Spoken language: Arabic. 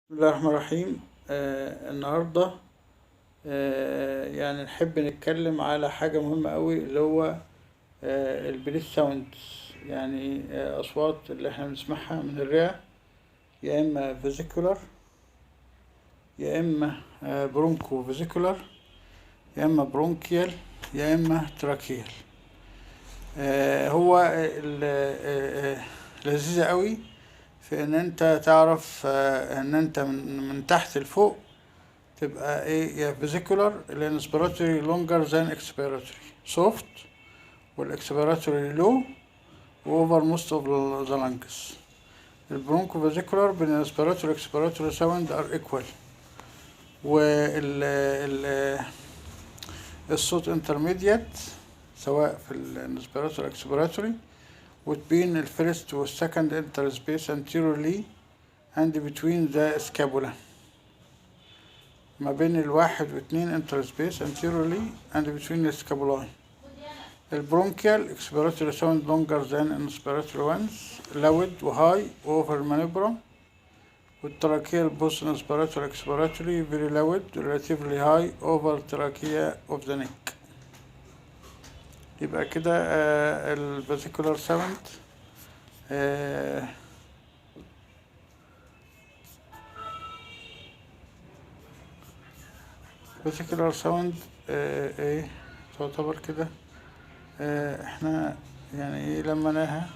بسم الله الرحمن الرحيم. النهاردة يعني نحب نتكلم على حاجة مهمة قوي اللي هو البريث ساوندز، يعني أصوات اللي احنا بنسمعها من الرئة، يا إما فيزيكولار، يا إما برونكو فيزيكولار، يا إما برونكيال، يا إما تراكيال. هو لذيذة قوي في ان انت تعرف ان انت من تحت لفوق تبقى ايه، يا فيزيكولار اللي انسبيراتوري لونجر ذان اكسبيراتوري سوفت، والاكسبيراتوري لو واوفر موست اوف ذا لانجز. البرونكو فيزيكولار بين الانسبيراتوري اكسبيراتوري ساوند ار ايكوال، وال الصوت انترميديات سواء في الانسبيراتوري اكسبيراتوري، وتبين الفيرست والسكند انتر سبيس anteriorly and between the scapula، ما بين الواحد واتنين انتر سبيس anteriorly and between the scapulae. البرونكيال expiratory sound longer than inspiratory ones, loud وهاي over manubra. والتراكيال both inspiratory expiratory very loud relatively high over trachea of the neck. يبقى كده الفاسيكولار ساوند فاسيكولار ساوند ايه تعتبر كده احنا يعني ايه لمناها